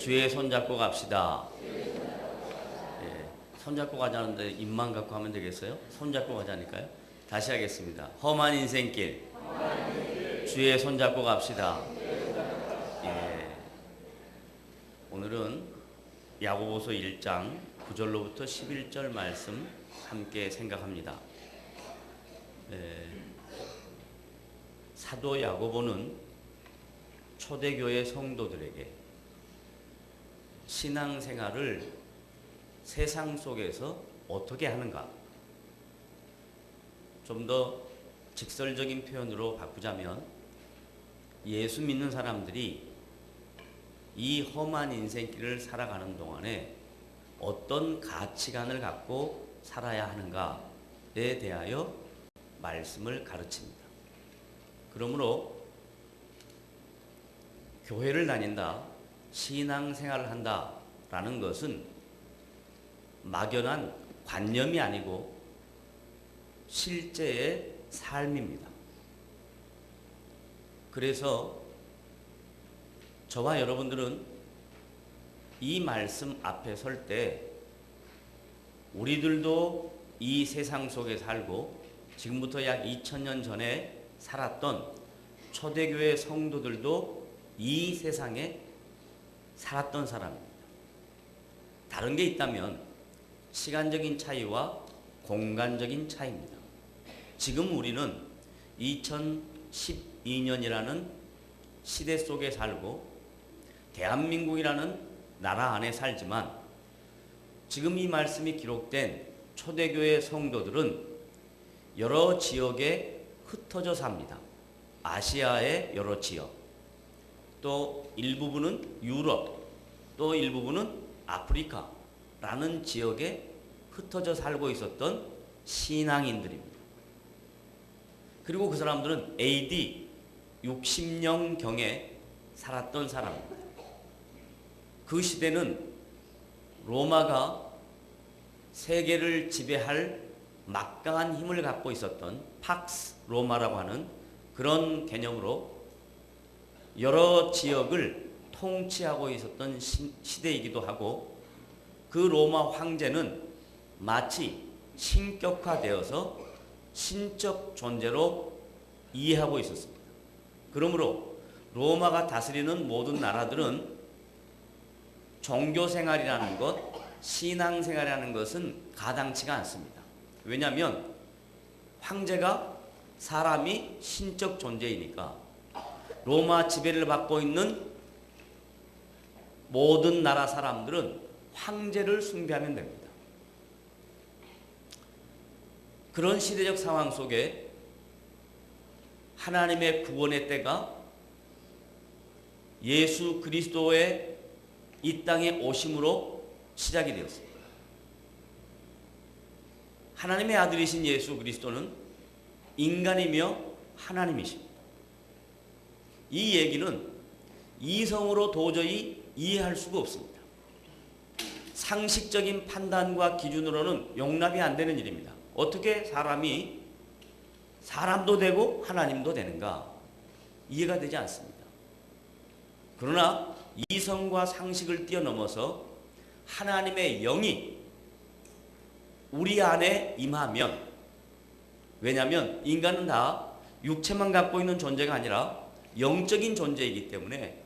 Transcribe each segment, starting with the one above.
주의 손잡고 갑시다. 예, 손잡고 가자는데 입만 갖고 하면 되겠어요? 손잡고 가자니까요. 다시 하겠습니다. 험한 인생길, 주의 손잡고 갑시다. 예, 오늘은 야고보서 1장 9절로부터 11절 말씀 함께 생각합니다. 사도 야고보는 초대교회 성도들에게 신앙생활을 세상 속에서 어떻게 하는가, 좀 더 직설적인 표현으로 바꾸자면 예수 믿는 사람들이 이 험한 인생길을 살아가는 동안에 어떤 가치관을 갖고 살아야 하는가에 대하여 말씀을 가르칩니다. 그러므로 교회를 다닌다, 신앙생활을 한다라는 것은 막연한 관념이 아니고 실제의 삶입니다. 그래서 저와 여러분들은 이 말씀 앞에 설 때 우리들도 이 세상 속에 살고 지금부터 약 2000년 전에 살았던 초대교회 성도들도 이 세상에 살았던 사람입니다. 다른 게 있다면 시간적인 차이와 공간적인 차이입니다. 지금 우리는 2012년이라는 시대 속에 살고 대한민국이라는 나라 안에 살지만 지금 이 말씀이 기록된 초대교회 성도들은 여러 지역에 흩어져 삽니다. 아시아의 여러 지역, 또 일부분은 유럽, 또 일부분은 아프리카라는 지역에 흩어져 살고 있었던 신앙인들입니다. 그리고 그 사람들은 AD 60년경에 살았던 사람입니다. 그 시대는 로마가 세계를 지배할 막강한 힘을 갖고 있었던 팍스 로마라고 하는 그런 개념으로 여러 지역을 통치하고 있었던 시대이기도 하고, 그 로마 황제는 마치 신격화되어서 신적 존재로 이해하고 있었습니다. 그러므로 로마가 다스리는 모든 나라들은 종교생활이라는 것, 신앙생활이라는 것은 가당치가 않습니다. 왜냐하면 황제가 사람이 신적 존재이니까 로마 지배를 받고 있는 모든 나라 사람들은 황제를 숭배하면 됩니다. 그런 시대적 상황 속에 하나님의 구원의 때가 예수 그리스도의 이 땅에 오심으로 시작이 되었습니다. 하나님의 아들이신 예수 그리스도는 인간이며 하나님이십니다. 이 얘기는 이성으로 도저히 이해할 수가 없습니다. 상식적인 판단과 기준으로는 용납이 안 되는 일입니다. 어떻게 사람이 사람도 되고 하나님도 되는가, 이해가 되지 않습니다. 그러나 이성과 상식을 뛰어넘어서 하나님의 영이 우리 안에 임하면, 왜냐하면 인간은 다 육체만 갖고 있는 존재가 아니라 영적인 존재이기 때문에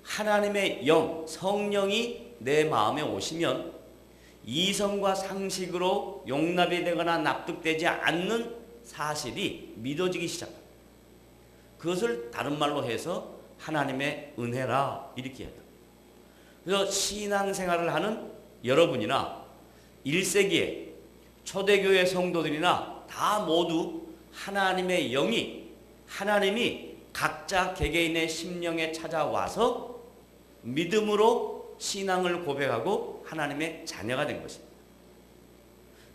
하나님의 영, 성령이 내 마음에 오시면 이성과 상식으로 용납이 되거나 납득되지 않는 사실이 믿어지기 시작합니다. 그것을 다른 말로 해서 하나님의 은혜라 이렇게 해요. 그래서 신앙생활을 하는 여러분이나 1세기에 초대교회 성도들이나 다 모두 하나님의 영이, 하나님이 각자 개개인의 심령에 찾아와서 믿음으로 신앙을 고백하고 하나님의 자녀가 된 것입니다.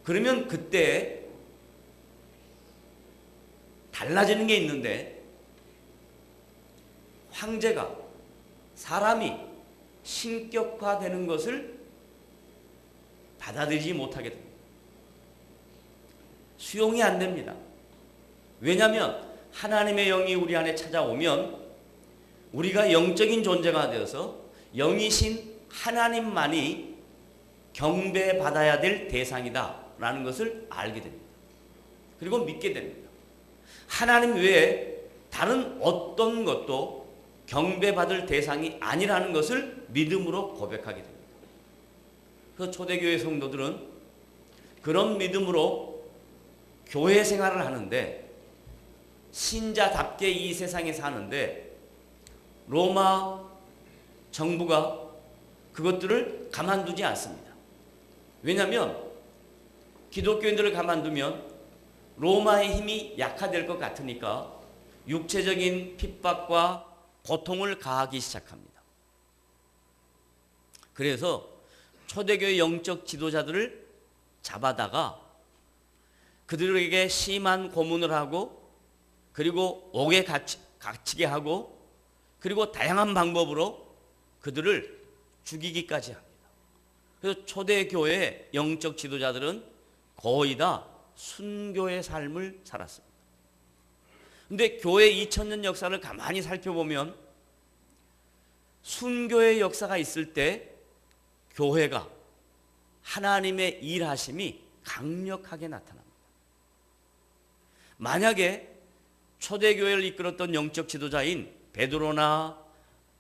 그러면 그때 달라지는 게 있는데, 황제가, 사람이 신격화되는 것을 받아들이지 못하게 됩니다. 수용이 안 됩니다. 왜냐하면 하나님의 영이 우리 안에 찾아오면 우리가 영적인 존재가 되어서 영이신 하나님만이 경배받아야 될 대상이다라는 것을 알게 됩니다. 그리고 믿게 됩니다. 하나님 외에 다른 어떤 것도 경배받을 대상이 아니라는 것을 믿음으로 고백하게 됩니다. 그래서 초대교회 성도들은 그런 믿음으로 교회 생활을 하는데, 신자답게 이 세상에 사는데 로마 정부가 그것들을 가만두지 않습니다. 왜냐하면 기독교인들을 가만두면 로마의 힘이 약화될 것 같으니까 육체적인 핍박과 고통을 가하기 시작합니다. 그래서 초대교회 영적 지도자들을 잡아다가 그들에게 심한 고문을 하고, 그리고 옥에 갇히게 하고, 그리고 다양한 방법으로 그들을 죽이기까지 합니다. 그래서 초대교회의 영적 지도자들은 거의 다 순교의 삶을 살았습니다. 그런데 교회 2000년 역사를 가만히 살펴보면 순교의 역사가 있을 때 교회가 하나님의 일하심이 강력하게 나타납니다. 만약에 초대교회를 이끌었던 영적 지도자인 베드로나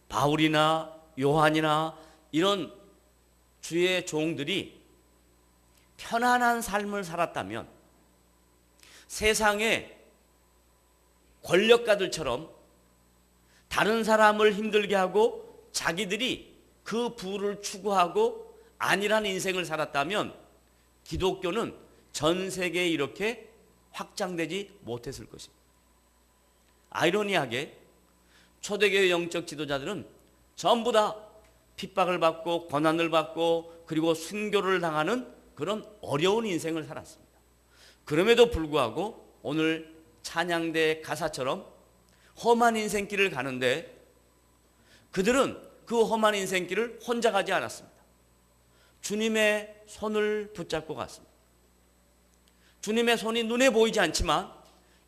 바울이나 요한이나 이런 주의 종들이 편안한 삶을 살았다면, 세상의 권력가들처럼 다른 사람을 힘들게 하고 자기들이 그 부를 추구하고 안일한 인생을 살았다면 기독교는 전 세계에 이렇게 확장되지 못했을 것입니다. 아이러니하게 초대교회 영적 지도자들은 전부 다 핍박을 받고 고난을 받고 그리고 순교를 당하는 그런 어려운 인생을 살았습니다. 그럼에도 불구하고 오늘 찬양대 가사처럼 험한 인생길을 가는데 그들은 그 험한 인생길을 혼자 가지 않았습니다. 주님의 손을 붙잡고 갔습니다. 주님의 손이 눈에 보이지 않지만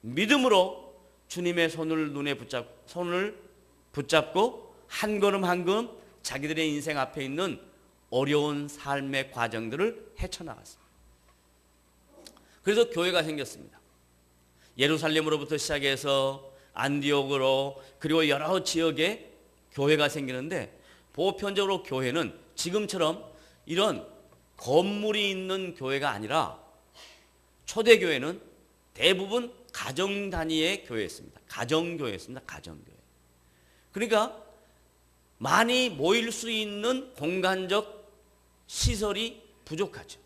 믿음으로 주님의 손을 붙잡고 한 걸음 한 걸음 자기들의 인생 앞에 있는 어려운 삶의 과정들을 헤쳐나갔습니다. 그래서 교회가 생겼습니다. 예루살렘으로부터 시작해서 안디옥으로 그리고 여러 지역에 교회가 생기는데, 보편적으로 교회는 지금처럼 이런 건물이 있는 교회가 아니라 초대교회는 대부분 가정 단위의 교회였습니다. 가정교회였습니다. 가정교회. 그러니까 많이 모일 수 있는 공간적 시설이 부족하죠.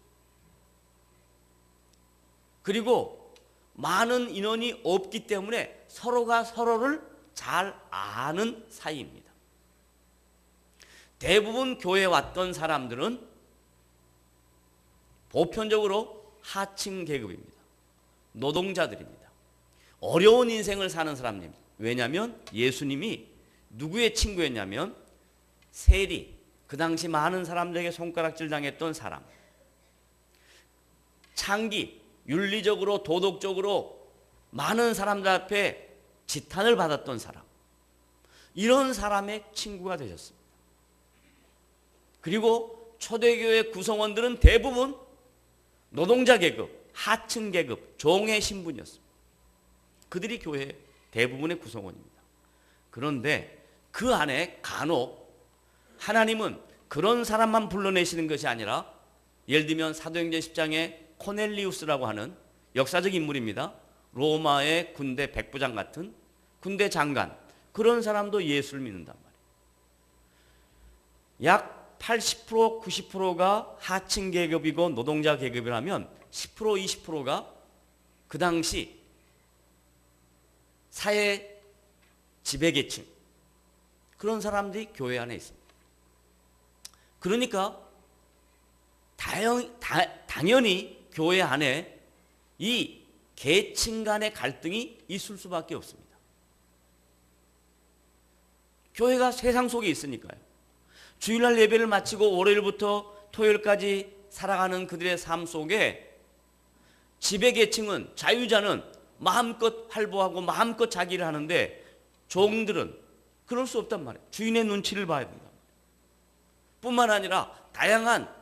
그리고 많은 인원이 없기 때문에 서로가 서로를 잘 아는 사이입니다. 대부분 교회에 왔던 사람들은 보편적으로 하층 계급입니다. 노동자들입니다. 어려운 인생을 사는 사람입니다. 왜냐하면 예수님이 누구의 친구였냐면 세리, 그 당시 많은 사람들에게 손가락질 당했던 사람, 창기, 윤리적으로 도덕적으로 많은 사람들 앞에 지탄을 받았던 사람, 이런 사람의 친구가 되셨습니다. 그리고 초대교회 구성원들은 대부분 노동자 계급, 하층 계급, 종의 신분이었습니다. 그들이 교회 대부분의 구성원입니다. 그런데 그 안에 간혹 하나님은 그런 사람만 불러내시는 것이 아니라, 예를 들면 사도행전 10장에 코넬리우스라고 하는 역사적 인물입니다. 로마의 군대 백부장 같은 군대 장관, 그런 사람도 예수를 믿는단 말이에요. 약 80%, 90%가 하층 계급이고 노동자 계급이라면 10%, 20%가 그 당시 사회 지배계층, 그런 사람들이 교회 안에 있습니다. 그러니까 당연히 교회 안에 이 계층 간의 갈등이 있을 수밖에 없습니다. 교회가 세상 속에 있으니까요. 주일날 예배를 마치고 월요일부터 토요일까지 살아가는 그들의 삶 속에 지배계층은, 자유자는 마음껏 활보하고 마음껏 자기를 하는데 종들은 그럴 수 없단 말이에요. 주인의 눈치를 봐야 된다. 뿐만 아니라 다양한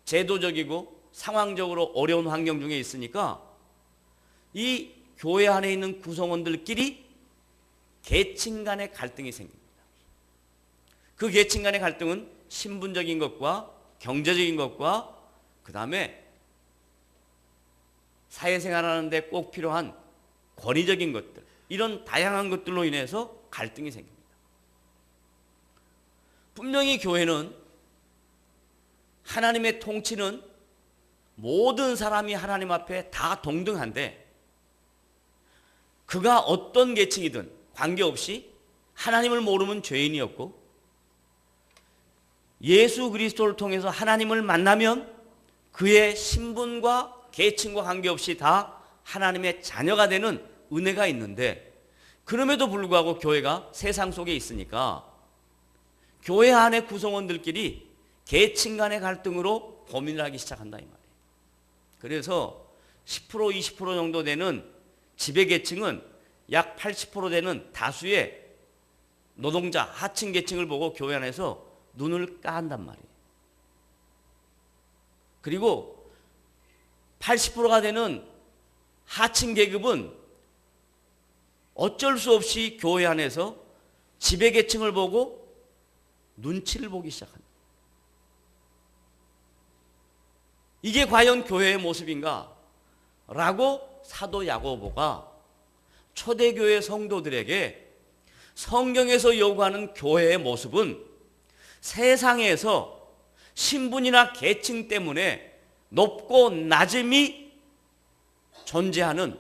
제도적이고 상황적으로 어려운 환경 중에 있으니까 이 교회 안에 있는 구성원들끼리 계층 간의 갈등이 생깁니다. 그 계층 간의 갈등은 신분적인 것과 경제적인 것과 그 다음에 사회생활하는 데 꼭 필요한 권위적인 것들, 이런 다양한 것들로 인해서 갈등이 생깁니다. 분명히 교회는 하나님의 통치는 모든 사람이 하나님 앞에 다 동등한데 그가 어떤 계층이든 관계없이 하나님을 모르면 죄인이었고 예수 그리스도를 통해서 하나님을 만나면 그의 신분과 계층과 관계없이 다 하나님의 자녀가 되는 은혜가 있는데 그럼에도 불구하고 교회가 세상 속에 있으니까 교회 안의 구성원들끼리 계층 간의 갈등으로 고민을 하기 시작한다 이 말이에요. 그래서 10% 20% 정도 되는 지배계층은 약 80% 되는 다수의 노동자 하층 계층을 보고 교회 안에서 눈을 깐단 말이에요. 그리고 80%가 되는 하층 계급은 어쩔 수 없이 교회 안에서 지배계층을 보고 눈치를 보기 시작합니다. 이게 과연 교회의 모습인가? 라고 사도 야고보가 초대교회 성도들에게 성경에서 요구하는 교회의 모습은 세상에서 신분이나 계층 때문에 높고 낮음이 존재하는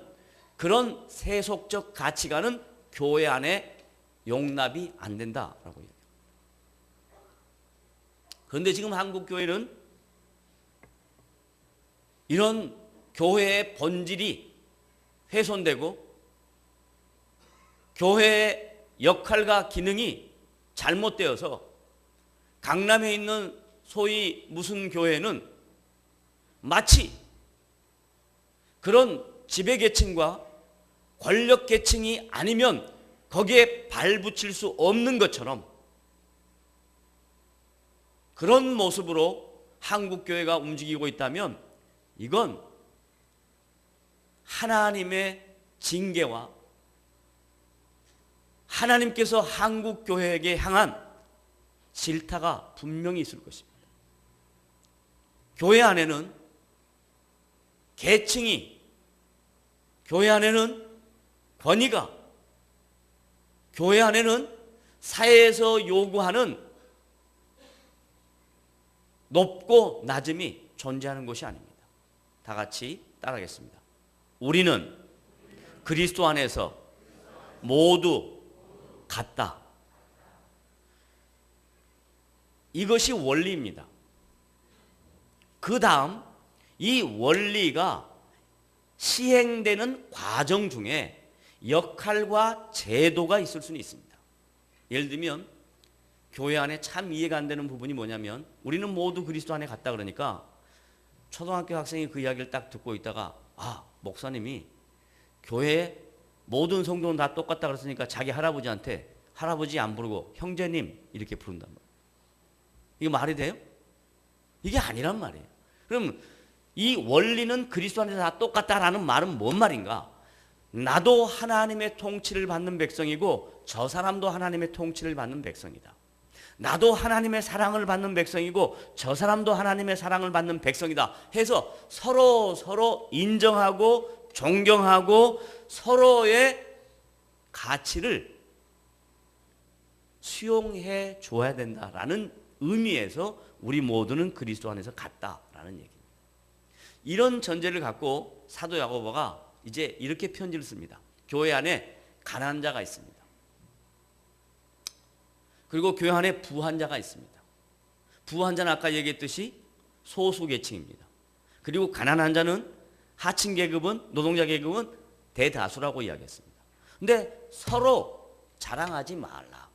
그런 세속적 가치관은 교회 안에 용납이 안 된다라고 얘기해요. 그런데 지금 한국 교회는 이런 교회의 본질이 훼손되고 교회의 역할과 기능이 잘못되어서 강남에 있는 소위 무슨 교회는 마치 그런 지배계층과 권력계층이 아니면 거기에 발붙일 수 없는 것처럼 그런 모습으로 한국교회가 움직이고 있다면 이건 하나님의 징계와 하나님께서 한국교회에게 향한 질타가 분명히 있을 것입니다. 교회 안에는 계층이, 교회 안에는 권위가, 교회 안에는 사회에서 요구하는 높고 낮음이 존재하는 것이 아닙니다. 다 같이 따라하겠습니다. 우리는 그리스도 안에서 모두 같다. 이것이 원리입니다. 그 다음 이 원리가 시행되는 과정 중에 역할과 제도가 있을 수는 있습니다. 예를 들면 교회 안에 참 이해가 안 되는 부분이 뭐냐면 우리는 모두 그리스도 안에 갔다 그러니까 초등학교 학생이 그 이야기를 딱 듣고 있다가 목사님이 교회에 모든 성도는 다 똑같다 그랬으니까 자기 할아버지한테 할아버지 안 부르고 형제님 이렇게 부른단 말이에요. 이거 말이 돼요? 이게 아니란 말이에요. 그럼 이 원리는 그리스도 안에서 다 똑같다라는 말은 뭔 말인가? 나도 하나님의 통치를 받는 백성이고 저 사람도 하나님의 통치를 받는 백성이다. 나도 하나님의 사랑을 받는 백성이고 저 사람도 하나님의 사랑을 받는 백성이다 해서 서로 인정하고 존경하고 서로의 가치를 수용해 줘야 된다라는 의미에서 우리 모두는 그리스도 안에서 같다라는 얘기입니다. 이런 전제를 갖고 사도 야고보가 이제 이렇게 편지를 씁니다. 교회 안에 가난한 자가 있습니다. 그리고 교회 안에 부한 자가 있습니다. 부한 자는 아까 얘기했듯이 소수 계층입니다. 그리고 가난한 자는 하층 계급은 노동자 계급은 대다수라고 이야기했습니다. 근데 서로 자랑하지 말라.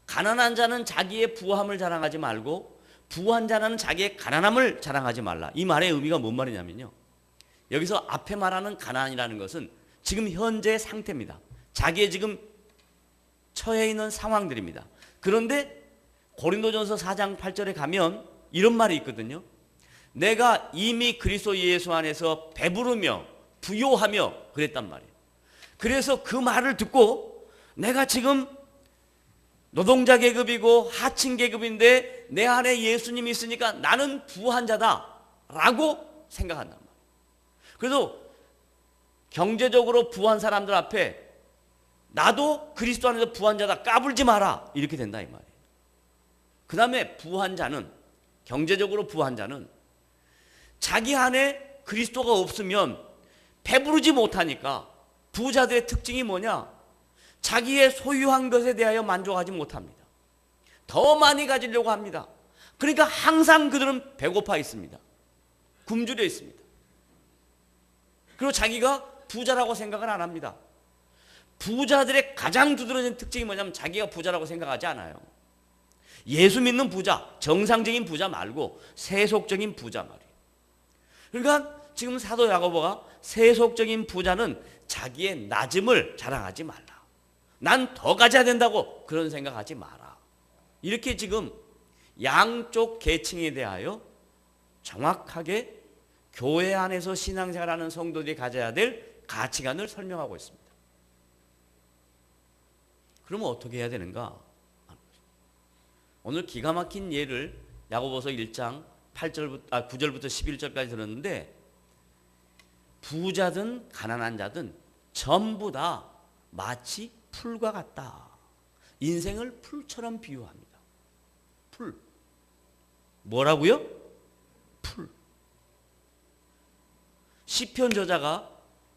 가난한 자는 자기의 부함을 자랑하지 말고 부한 자는 자기의 가난함을 자랑하지 말라. 이 말의 의미가 뭔 말이냐면요. 여기서 앞에 말하는 가난이라는 것은 지금 현재의 상태입니다. 자기의 지금 처해 있는 상황들입니다. 그런데 고린도전서 4장 8절에 가면 이런 말이 있거든요. 내가 이미 그리스도 예수 안에서 배부르며 부요하며 그랬단 말이에요. 그래서 그 말을 듣고 내가 지금 노동자 계급이고 하층 계급인데 내 안에 예수님이 있으니까 나는 부한 자다라고 생각한단 말이에요. 그래서 경제적으로 부한 사람들 앞에 나도 그리스도 안에서 부한 자다 까불지 마라 이렇게 된다 이 말이에요. 그 다음에 부한 자는, 경제적으로 부한 자는 자기 안에 그리스도가 없으면 배부르지 못하니까 부자들의 특징이 뭐냐? 자기의 소유한 것에 대하여 만족하지 못합니다. 더 많이 가지려고 합니다. 그러니까 항상 그들은 배고파 있습니다. 굶주려 있습니다. 그리고 자기가 부자라고 생각을 안 합니다. 부자들의 가장 두드러진 특징이 뭐냐면 자기가 부자라고 생각하지 않아요. 예수 믿는 부자, 정상적인 부자 말고 세속적인 부자 말이에요. 그러니까 지금 사도 야고보가 세속적인 부자는 자기의 낮음을 자랑하지 말라. 난 더 가져야 된다고 그런 생각하지 마라. 이렇게 지금 양쪽 계층에 대하여 정확하게 교회 안에서 신앙생활하는 성도들이 가져야 될 가치관을 설명하고 있습니다. 그러면 어떻게 해야 되는가? 오늘 기가 막힌 예를 야고보서 1장 9절부터 11절까지 들었는데 부자든 가난한 자든 전부 다 마치 풀과 같다. 인생을 풀처럼 비유합니다. 풀. 뭐라고요? 풀. 시편 저자가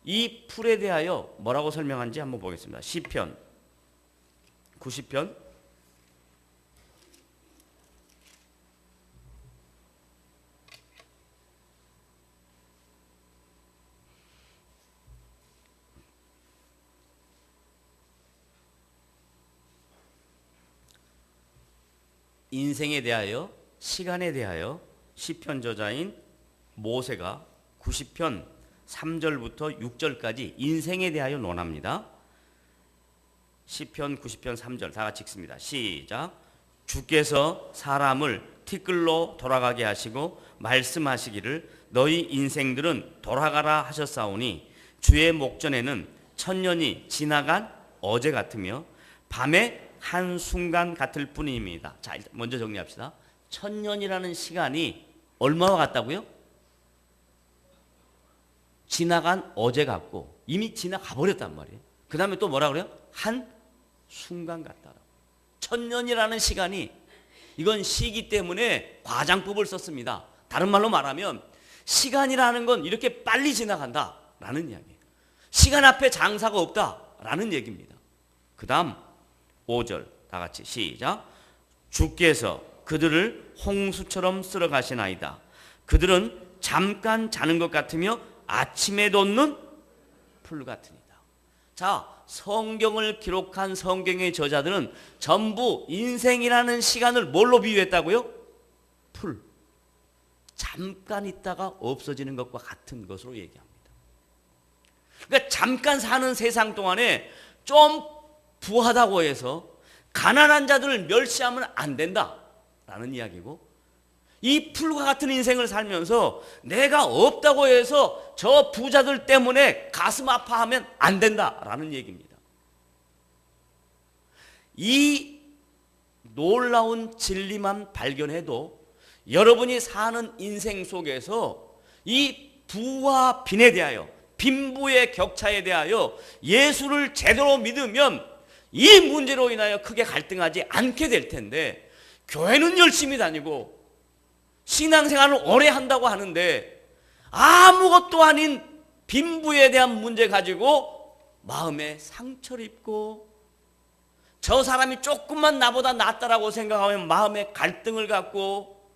이 풀에 대하여 뭐라고 설명한지 한번 보겠습니다. 시편 90편 '인생에 대하여 시간에 대하여 시편 저자인 모세가 90편 3절부터 6절까지 인생에 대하여 논합니다. 시편 90편 3절 다 같이 읽습니다. 시작. 주께서 사람을 티끌로 돌아가게 하시고 말씀하시기를 너희 인생들은 돌아가라 하셨사오니 주의 목전에는 천년이 지나간 어제 같으며 밤에 한순간 같을 뿐입니다. 자, 먼저 정리합시다. 천년이라는 시간이 얼마와 같다고요? 지나간 어제 같고 이미 지나가 버렸단 말이에요. 그 다음에 또 뭐라 그래요? 한순간 같다라고. 천년이라는 시간이, 이건 시기 때문에 과장법을 썼습니다. 다른 말로 말하면 시간이라는 건 이렇게 빨리 지나간다라는 이야기예요. 시간 앞에 장사가 없다라는 얘기입니다. 그 다음 5절 다 같이 시작. 주께서 그들을 홍수처럼 쓸어 가시나이다. 그들은 잠깐 자는 것 같으며 아침에 돋는 풀 같으니다. 자, 성경을 기록한 성경의 저자들은 전부 인생이라는 시간을 뭘로 비유했다고요? 풀. 잠깐 있다가 없어지는 것과 같은 것으로 얘기합니다. 그러니까 잠깐 사는 세상 동안에 좀 부하다고 해서 가난한 자들을 멸시하면 안 된다라는 이야기고, 이 풀과 같은 인생을 살면서 내가 없다고 해서 저 부자들 때문에 가슴 아파하면 안 된다라는 얘기입니다. 이 놀라운 진리만 발견해도 여러분이 사는 인생 속에서 이 부와 빈에 대하여, 빈부의 격차에 대하여 예수를 제대로 믿으면 이 문제로 인하여 크게 갈등하지 않게 될 텐데, 교회는 열심히 다니고 신앙생활을 오래 한다고 하는데 아무것도 아닌 빈부에 대한 문제 가지고 마음에 상처를 입고, 저 사람이 조금만 나보다 낫다라고 생각하면 마음에 갈등을 갖고,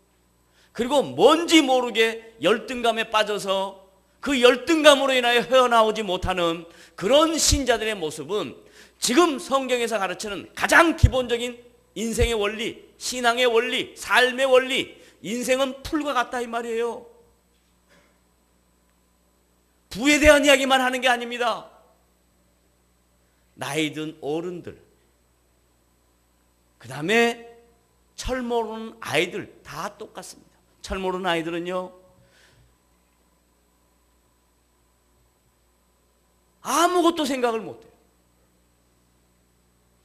그리고 뭔지 모르게 열등감에 빠져서 그 열등감으로 인하여 헤어나오지 못하는 그런 신자들의 모습은 지금 성경에서 가르치는 가장 기본적인 인생의 원리, 신앙의 원리, 삶의 원리, 인생은 풀과 같다 이 말이에요. 부에 대한 이야기만 하는 게 아닙니다. 나이 든 어른들, 그 다음에 철 모르는 아이들 다 똑같습니다. 철 모르는 아이들은요, 아무것도 생각을 못해요.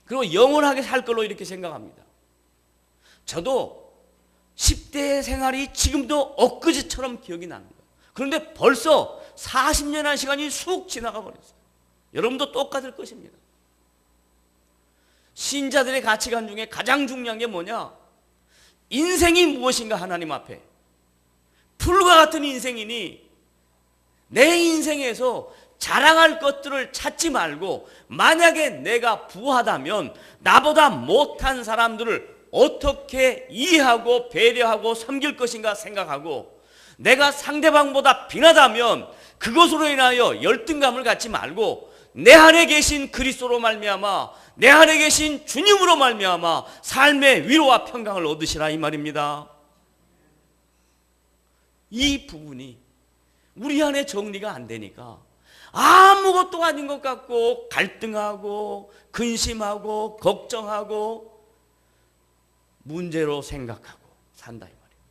그리고 영원하게 살 걸로 이렇게 생각합니다. 저도 10대 생활이 지금도 엊그제처럼 기억이 나는 거예요. 그런데 벌써 40년의 시간이 쑥 지나가 버렸어요. 여러분도 똑같을 것입니다. 신자들의 가치관 중에 가장 중요한 게 뭐냐? 인생이 무엇인가 하나님 앞에. 풀과 같은 인생이니 내 인생에서 자랑할 것들을 찾지 말고, 만약에 내가 부하다면 나보다 못한 사람들을 어떻게 이해하고 배려하고 섬길 것인가 생각하고, 내가 상대방보다 빈하다면 그것으로 인하여 열등감을 갖지 말고 내 안에 계신 그리스도로 말미암아, 내 안에 계신 주님으로 말미암아 삶의 위로와 평강을 얻으시라 이 말입니다. 이 부분이 우리 안에 정리가 안 되니까 아무것도 아닌 것 같고 갈등하고 근심하고 걱정하고 문제로 생각하고 산다 이 말이에요.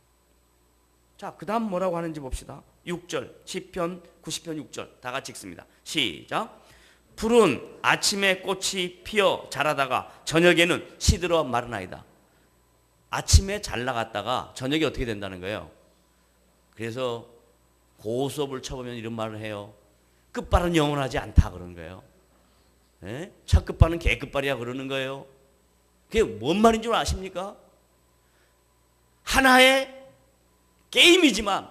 자, 그 다음 뭐라고 하는지 봅시다. 6절, 시편 90편 6절 다 같이 읽습니다. 시작. 푸른 아침에 꽃이 피어 자라다가 저녁에는 시들어 마르나이다. 아침에 잘 나갔다가 저녁에 어떻게 된다는 거예요? 그래서 고수업을 쳐보면 이런 말을 해요. 끝발은 영원하지 않다 그러는 거예요. 예? 첫 끝발은 개 끝발이야 그러는 거예요. 그게 뭔 말인 줄 아십니까? 하나의 게임이지만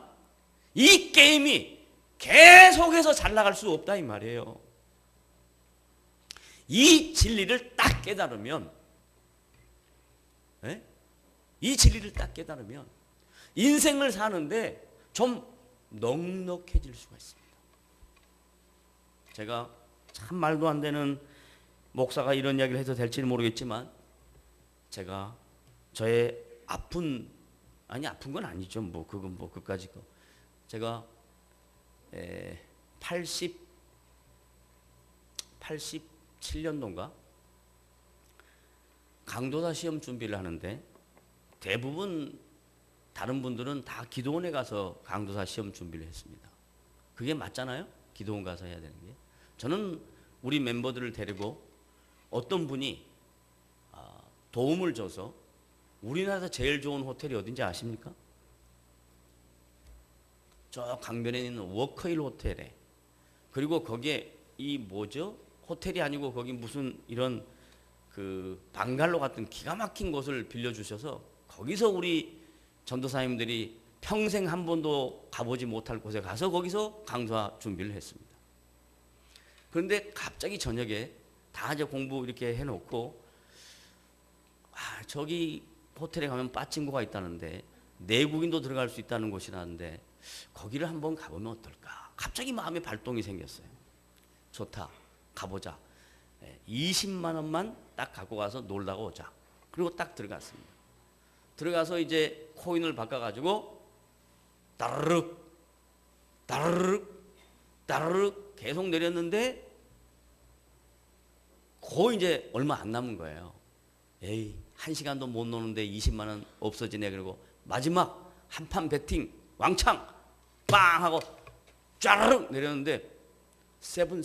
이 게임이 계속해서 잘 나갈 수 없다 이 말이에요. 이 진리를 딱 깨달으면, 예? 이 진리를 딱 깨달으면 인생을 사는데 좀 넉넉해질 수가 있습니다. 제가 참 말도 안 되는 목사가 이런 이야기를 해도 될지는 모르겠지만, 제가 저의 아픈 건 아니죠. 뭐 그건 뭐 그까지 거. 제가 87년도인가 강도사 시험 준비를 하는데, 대부분 다른 분들은 다 기도원에 가서 강도사 시험 준비를 했습니다. 그게 맞잖아요? 기도원 가서 해야 되는 게. 저는 우리 멤버들을 데리고 어떤 분이 도움을 줘서 우리나라에서 제일 좋은 호텔이 어딘지 아십니까? 저 강변에 있는 워커힐 호텔에, 그리고 거기에 이 뭐죠? 호텔이 아니고 거기 무슨 이런 그 방갈로 같은 기가 막힌 곳을 빌려주셔서 거기서 우리 전도사님들이 평생 한 번도 가보지 못할 곳에 가서 거기서 강사 준비를 했습니다. 그런데 갑자기 저녁에 다 이제 공부 이렇게 해놓고, 저기 호텔에 가면 빠친코가 있다는데 내국인도 들어갈 수 있다는 곳이라는데 거기를 한번 가보면 어떨까? 갑자기 마음에 발동이 생겼어요. 좋다, 가보자. 20만 원만 딱 갖고 가서 놀다가 오자. 그리고 딱 들어갔습니다. 들어가서 이제 코인을 바꿔가지고 따르륵 따르륵 따르륵 계속 내렸는데 거의 이제 얼마 안 남은 거예요. 에이, 1시간도 못 노는데 20만 원 없어지네. 그리고 마지막 한판 배팅 왕창 빵 하고 쫘르륵 내렸는데 세븐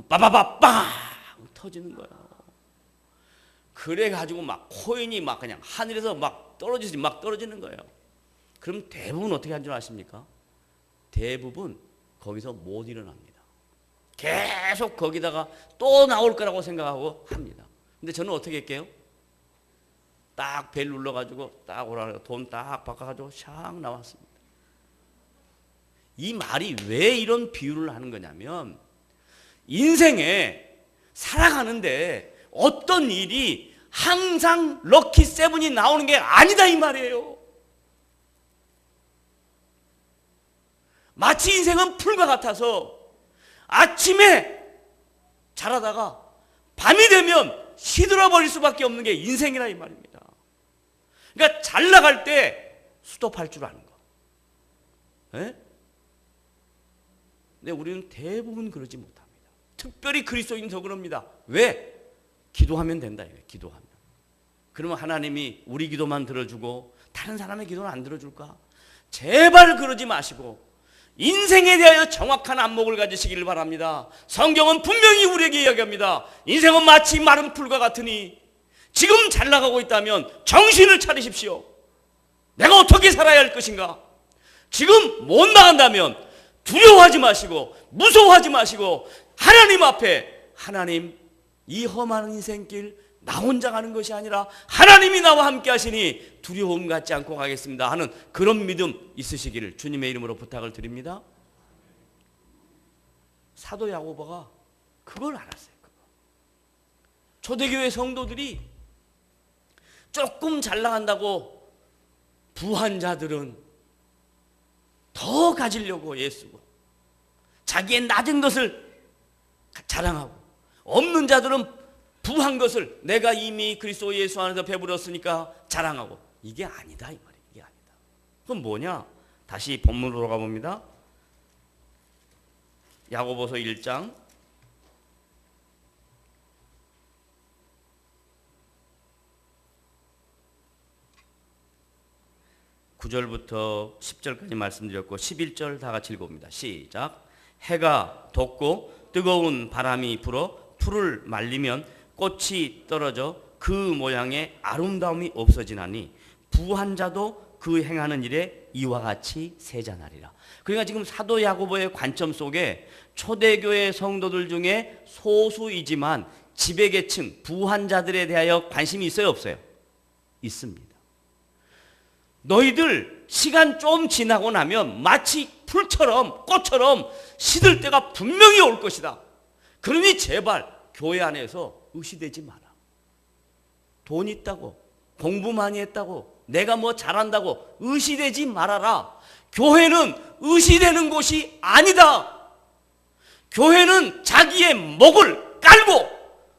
빠바바 빵 터지는 거예요. 그래가지고 막 코인이 막 그냥 하늘에서 막 떨어지는 거예요. 그럼 대부분 어떻게 한 줄 아십니까? 대부분 거기서 못 일어납니다. 계속 거기다가 또 나올 거라고 생각하고 합니다. 근데 저는 어떻게 할게요? 딱 벨 눌러가지고 딱 오라고 돈 딱 바꿔가지고 샥 나왔습니다. 이 말이 왜 이런 비유를 하는 거냐면, 인생에 살아가는데 어떤 일이 항상 럭키 세븐이 나오는 게 아니다 이 말이에요. 마치 인생은 풀과 같아서 아침에 자라다가 밤이 되면 시들어 버릴 수밖에 없는 게 인생이라 이 말입니다. 그러니까 잘 나갈 때 스톱할 줄 아는 거. 에? 근데 우리는 대부분 그러지 못합니다. 특별히 그리스도인은 더 그럽니다. 왜? 기도하면 된다. 기도하면. 그러면 하나님이 우리 기도만 들어주고 다른 사람의 기도는 안 들어줄까? 제발 그러지 마시고 인생에 대하여 정확한 안목을 가지시기를 바랍니다. 성경은 분명히 우리에게 이야기합니다. 인생은 마치 마른 풀과 같으니 지금 잘 나가고 있다면 정신을 차리십시오. 내가 어떻게 살아야 할 것인가? 지금 못 나간다면 두려워하지 마시고 무서워하지 마시고 하나님 앞에 하나님, 이 험한 인생길 나 혼자 가는 것이 아니라 하나님이 나와 함께 하시니 두려움 갖지 않고 가겠습니다 하는 그런 믿음 있으시기를 주님의 이름으로 부탁을 드립니다. 사도 야고보가 그걸 알았어요. 초대교회 성도들이 조금 잘 나간다고 부한 자들은 더 가지려고 애쓰고 자기의 낮은 것을 자랑하고 없는 자들은 부한 것을 내가 이미 그리스도 예수 안에서 배부렸으니까 자랑하고 이게 아니다 이 말이에요. 이게 아니다. 그럼 뭐냐? 다시 본문으로 가봅니다. 야고보서 1장 9절부터 10절까지 말씀드렸고 11절 다 같이 읽어봅니다. 시작. 해가 돋고 뜨거운 바람이 불어 풀을 말리면 꽃이 떨어져 그 모양의 아름다움이 없어지나니 부한 자도 그 행하는 일에 이와 같이 세잔하리라. 그러니까 지금 사도 야고보의 관점 속에 초대교회 성도들 중에 소수이지만 지배계층 부한 자들에 대하여 관심이 있어요 없어요? 있습니다. 너희들 시간 좀 지나고 나면 마치 풀처럼 꽃처럼 시들 때가 분명히 올 것이다. 그러니 제발 교회 안에서 의시되지 마라. 돈 있다고 공부 많이 했다고 내가 뭐 잘한다고 의시되지 말아라. 교회는 의시되는 곳이 아니다. 교회는 자기의 목을 깔고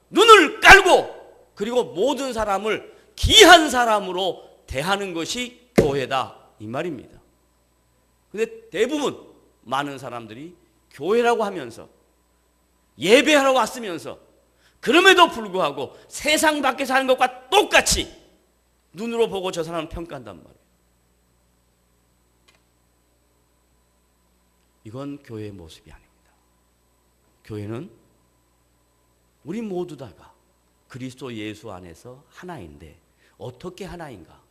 눈을 깔고 그리고 모든 사람을 귀한 사람으로 대하는 것이 교회다 이 말입니다. 근데 대부분 많은 사람들이 교회라고 하면서 예배하러 왔으면서 그럼에도 불구하고 세상 밖에서 하는 것과 똑같이 눈으로 보고 저 사람을 평가한단 말이에요. 이건 교회의 모습이 아닙니다. 교회는 우리 모두 다가 그리스도 예수 안에서 하나인데 어떻게 하나인가?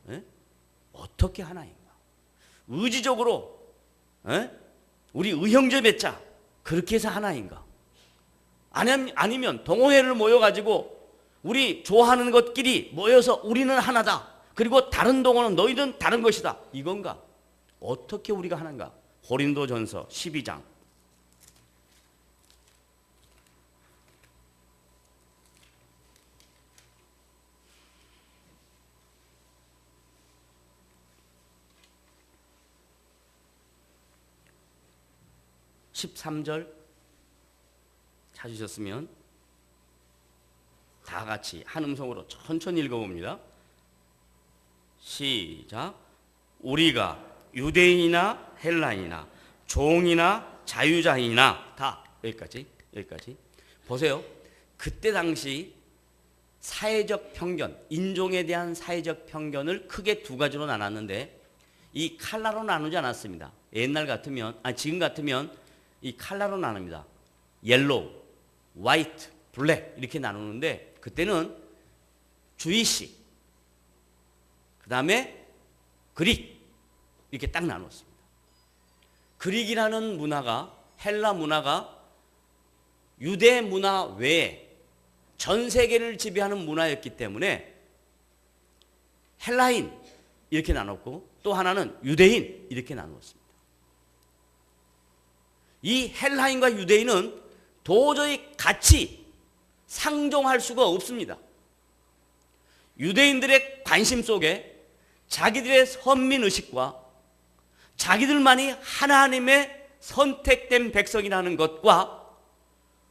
에? 어떻게 하나인가? 의지적으로 우리 의형제 맺자 그렇게 해서 하나인가? 아니면 동호회를 모여가지고 우리 좋아하는 것끼리 모여서 우리는 하나다. 그리고 다른 동호는 너희는 다른 것이다. 이건가? 어떻게 우리가 하나인가? 고린도전서 12장 13절 찾으셨으면 다 같이 한 음성으로 천천히 읽어봅니다. 시작. 우리가 유대인이나 헬라인이나 종이나 자유자이나 다 여기까지 보세요. 그때 당시 사회적 편견, 인종에 대한 사회적 편견을 크게 두 가지로 나눴는데 이 칼라로 나누지 않았습니다. 옛날 같으면 지금 같으면 이 칼라로 나눕니다. 옐로우, 화이트, 블랙 이렇게 나누는데 그때는 주이시, 그 다음에 그릭 이렇게 딱 나눴습니다. 그릭이라는 문화가 헬라 문화가 유대 문화 외에 전 세계를 지배하는 문화였기 때문에 헬라인 이렇게 나눴고 또 하나는 유대인 이렇게 나누었습니다. 이 헬라인과 유대인은 도저히 같이 상종할 수가 없습니다. 유대인들의 관심 속에 자기들의 선민의식과 자기들만이 하나님의 선택된 백성이라는 것과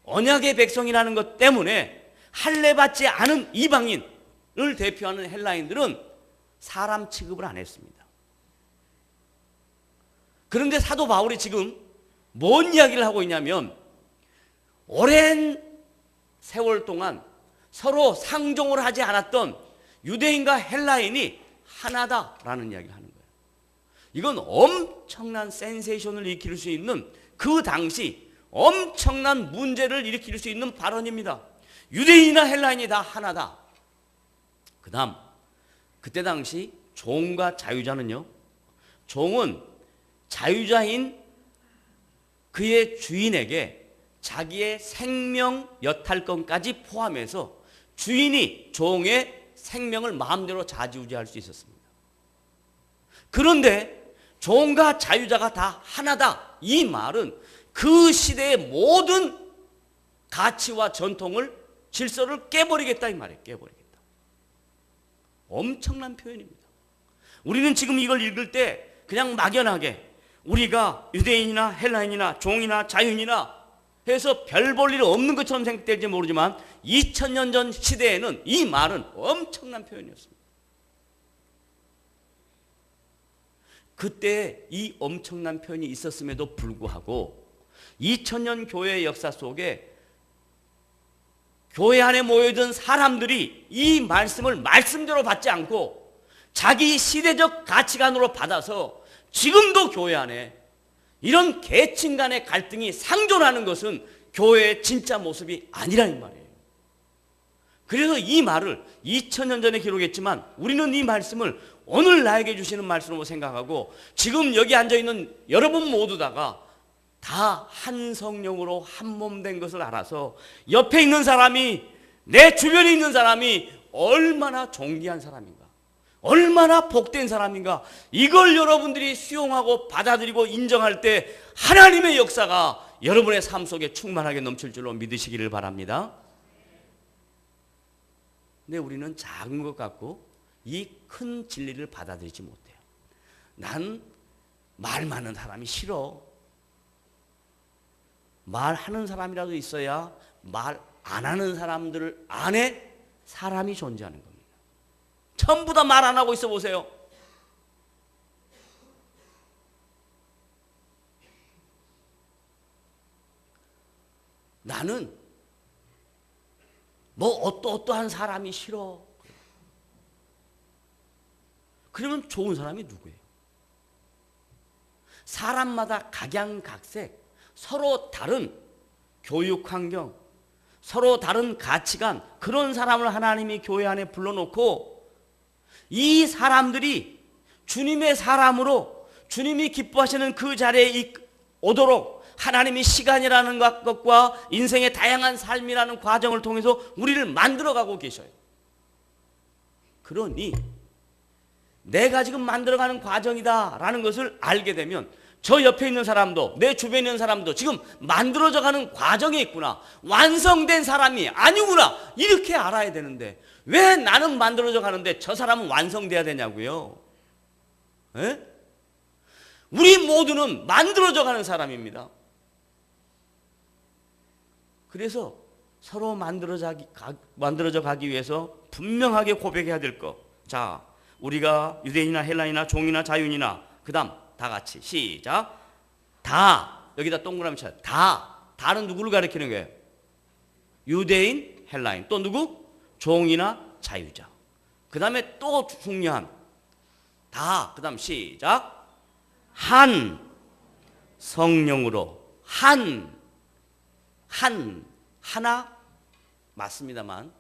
언약의 백성이라는 것 때문에 할례받지 않은 이방인을 대표하는 헬라인들은 사람 취급을 안 했습니다. 그런데 사도 바울이 지금 뭔 이야기를 하고 있냐면 오랜 세월 동안 서로 상종을 하지 않았던 유대인과 헬라인이 하나다라는 이야기를 하는 거예요. 이건 엄청난 센세이션을 일으킬 수 있는, 그 당시 엄청난 문제를 일으킬 수 있는 발언입니다. 유대인이나 헬라인이 다 하나다. 그 다음, 그때 당시 종과 자유자는요, 종은 자유자인 그의 주인에게 자기의 생명 여탈권까지 포함해서 주인이 종의 생명을 마음대로 좌지우지할 수 있었습니다. 그런데 종과 자유자가 다 하나다, 이 말은 그 시대의 모든 가치와 전통을, 질서를 깨버리겠다 이 말이에요. 깨버리겠다. 엄청난 표현입니다. 우리는 지금 이걸 읽을 때 그냥 막연하게 우리가 유대인이나 헬라인이나 종이나 자유인이나 해서 별 볼 일 없는 것처럼 생각될지 모르지만 2000년 전 시대에는 이 말은 엄청난 표현이었습니다. 그때 이 엄청난 표현이 있었음에도 불구하고 2000년 교회의 역사 속에 교회 안에 모여든 사람들이 이 말씀을 말씀대로 받지 않고 자기 시대적 가치관으로 받아서 지금도 교회 안에 이런 계층 간의 갈등이 상존하는 것은 교회의 진짜 모습이 아니라는 말이에요. 그래서 이 말을 2000년 전에 기록했지만 우리는 이 말씀을 오늘 나에게 주시는 말씀으로 생각하고 지금 여기 앉아있는 여러분 모두 다가 다 한 성령으로 한 몸 된 것을 알아서 옆에 있는 사람이, 내 주변에 있는 사람이 얼마나 존귀한 사람인가, 얼마나 복된 사람인가, 이걸 여러분들이 수용하고 받아들이고 인정할 때 하나님의 역사가 여러분의 삶 속에 충만하게 넘칠 줄로 믿으시기를 바랍니다. 근데 우리는 작은 것 같고 이 큰 진리를 받아들이지 못해요. 난 말 많은 사람이 싫어. 말하는 사람이라도 있어야 말 안 하는 사람들 안에 사람이 존재하는 겁니다. 전부 다 말 안 하고 있어 보세요. 나는 뭐 어떠한 사람이 싫어. 그러면 좋은 사람이 누구예요? 사람마다 각양각색, 서로 다른 교육 환경, 서로 다른 가치관, 그런 사람을 하나님이 교회 안에 불러놓고 이 사람들이 주님의 사람으로 주님이 기뻐하시는 그 자리에 오도록 하나님이 시간이라는 것과 인생의 다양한 삶이라는 과정을 통해서 우리를 만들어가고 계셔요. 그러니 내가 지금 만들어가는 과정이다라는 것을 알게 되면 저 옆에 있는 사람도, 내 주변에 있는 사람도 지금 만들어져가는 과정에 있구나, 완성된 사람이 아니구나, 이렇게 알아야 되는데 왜 나는 만들어져 가는데 저 사람은 완성돼야 되냐고요? 에? 우리 모두는 만들어져 가는 사람입니다. 그래서 서로 만들어져 가기 위해서 분명하게 고백해야 될 것. 자, 우리가 유대인이나 헬라인이나 종이나 자유인이나, 그 다음 다 같이 시작. 다, 여기다 동그라미 쳐요. 다는 누구를 가리키는 거예요? 유대인, 헬라인. 또 누구? 종이나 자유자. 그 다음에 또 중요한 다, 그 다음 시작. 한 성령으로, 하나 맞습니다만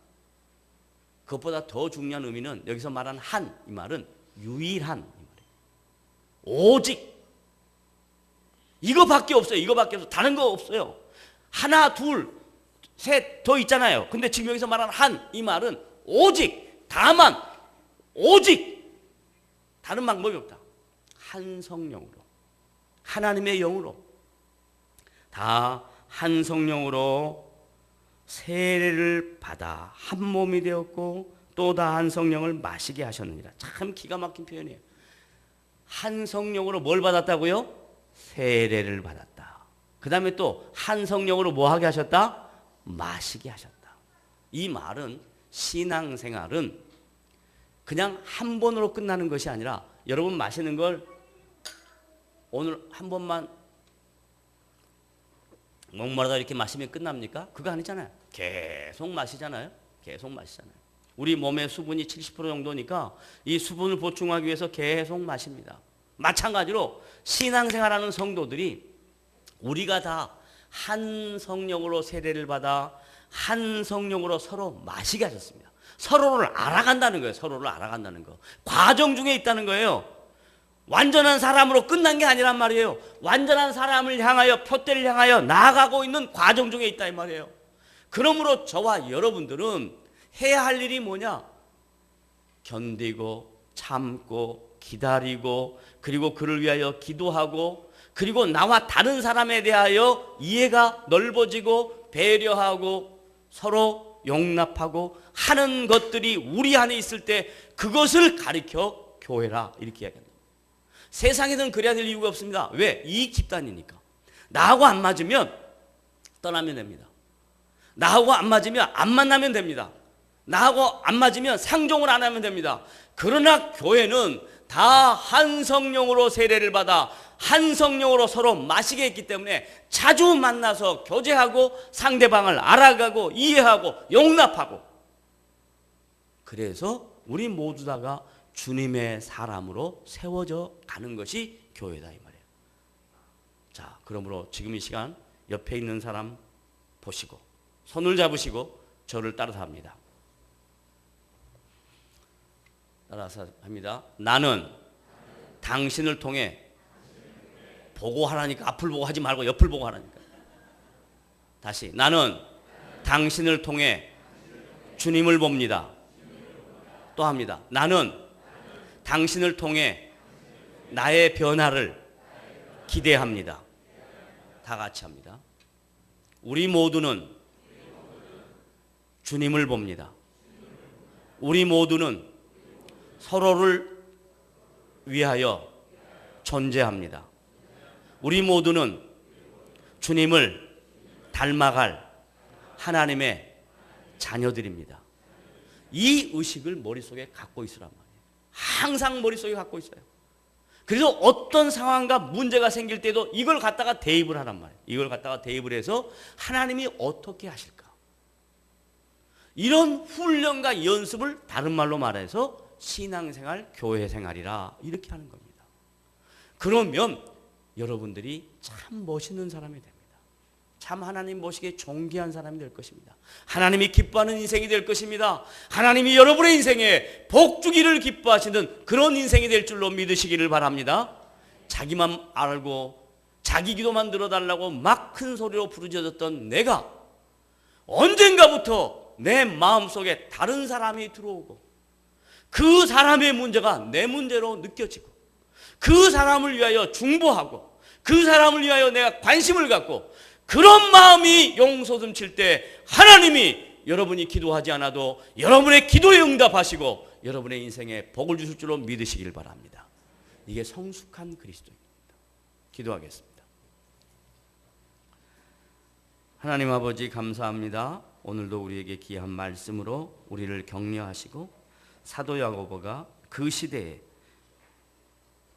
그것보다 더 중요한 의미는 여기서 말하는 한, 이 말은 유일한 이 말이에요. 오직 이거밖에 없어요. 이거밖에 없어요. 다른 거 없어요. 하나, 둘, 셋 더 있잖아요. 근데 지금 여기서 말하는 한, 이 말은 오직, 다만, 오직, 다른 방법이 없다. 한 성령으로, 하나님의 영으로, 다 한 성령으로 세례를 받아 한 몸이 되었고 또 다 한 성령을 마시게 하셨느니라. 참 기가 막힌 표현이에요. 한 성령으로 뭘 받았다고요? 세례를 받았다. 그 다음에 또 한 성령으로 뭐 하게 하셨다? 마시게 하셨다. 이 말은 신앙생활은 그냥 한 번으로 끝나는 것이 아니라, 여러분 마시는 걸 오늘 한 번만 목마르다 이렇게 마시면 끝납니까? 그거 아니잖아요. 계속 마시잖아요. 계속 마시잖아요. 우리 몸의 수분이 70% 정도니까 이 수분을 보충하기 위해서 계속 마십니다. 마찬가지로 신앙생활하는 성도들이 우리가 다 한 성령으로 세례를 받아 한 성령으로 서로 마시게 하셨습니다. 서로를 알아간다는 거예요. 서로를 알아간다는 거. 과정 중에 있다는 거예요. 완전한 사람으로 끝난 게 아니란 말이에요. 완전한 사람을 향하여, 표대를 향하여 나아가고 있는 과정 중에 있다 이 말이에요. 그러므로 저와 여러분들은 해야 할 일이 뭐냐? 견디고 참고 기다리고 그리고 그를 위하여 기도하고 그리고 나와 다른 사람에 대하여 이해가 넓어지고 배려하고 서로 용납하고 하는 것들이 우리 안에 있을 때 그것을 가리켜 교회라 이렇게 이야기합니다. 세상에서는 그래야 될 이유가 없습니다. 왜? 이익 집단이니까. 나하고 안 맞으면 떠나면 됩니다. 나하고 안 맞으면 안 만나면 됩니다. 나하고 안 맞으면 상종을 안 하면 됩니다. 그러나 교회는 다 한 성령으로 세례를 받아 한 성령으로 서로 마시게 했기 때문에 자주 만나서 교제하고 상대방을 알아가고 이해하고 용납하고 그래서 우리 모두 다가 주님의 사람으로 세워져 가는 것이 교회다 이 말이에요. 자, 그러므로 지금 이 시간 옆에 있는 사람 보시고 손을 잡으시고 저를 따라서 합니다. 따라서 합니다. 나는 당신을 통해 보고 하라니까 앞을 보고 하지 말고 옆을 보고 하라니까. 다시 나는 당신을 통해 주님을 봅니다. 또 합니다. 나는 당신을 통해 나의 변화를 기대합니다. 다 같이 합니다. 우리 모두는 주님을 봅니다. 우리 모두는 서로를 위하여 존재합니다. 우리 모두는 주님을 닮아갈 하나님의 자녀들입니다. 이 의식을 머릿속에 갖고 있으란 말이에요. 항상 머릿속에 갖고 있어요. 그래서 어떤 상황과 문제가 생길 때도 이걸 갖다가 대입을 하란 말이에요. 이걸 갖다가 대입을 해서 하나님이 어떻게 하실까? 이런 훈련과 연습을 다른 말로 말해서 신앙생활, 교회생활이라 이렇게 하는 겁니다. 그러면 여러분들이 참 멋있는 사람이 됩니다. 참 하나님 보시기에 존귀한 사람이 될 것입니다. 하나님이 기뻐하는 인생이 될 것입니다. 하나님이 여러분의 인생에 복주기를 기뻐하시는 그런 인생이 될 줄로 믿으시기를 바랍니다. 자기만 알고 자기 기도만 들어달라고 막 큰 소리로 부르짖었던 내가 언젠가부터 내 마음속에 다른 사람이 들어오고 그 사람의 문제가 내 문제로 느껴지고 그 사람을 위하여 중보하고 그 사람을 위하여 내가 관심을 갖고 그런 마음이 용솟음칠 때 하나님이 여러분이 기도하지 않아도 여러분의 기도에 응답하시고 여러분의 인생에 복을 주실 줄로 믿으시길 바랍니다. 이게 성숙한 그리스도입니다. 기도하겠습니다. 하나님 아버지 감사합니다. 오늘도 우리에게 귀한 말씀으로 우리를 격려하시고 사도 야고보가 그 시대에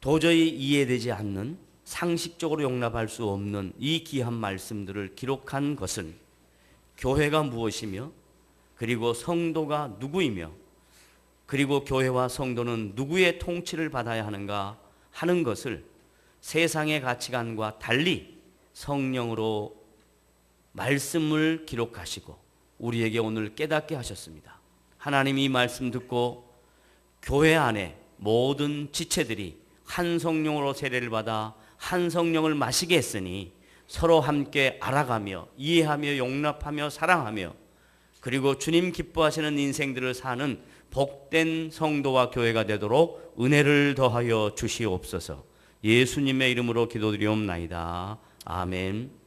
도저히 이해되지 않는 상식적으로 용납할 수 없는 이 귀한 말씀들을 기록한 것은 교회가 무엇이며 그리고 성도가 누구이며 그리고 교회와 성도는 누구의 통치를 받아야 하는가 하는 것을 세상의 가치관과 달리 성령으로 말씀을 기록하시고 우리에게 오늘 깨닫게 하셨습니다. 하나님이 이 말씀 듣고 교회 안에 모든 지체들이 한 성령으로 세례를 받아 한 성령을 마시게 했으니 서로 함께 알아가며 이해하며 용납하며 사랑하며 그리고 주님 기뻐하시는 인생들을 사는 복된 성도와 교회가 되도록 은혜를 더하여 주시옵소서. 예수님의 이름으로 기도드리옵나이다. 아멘.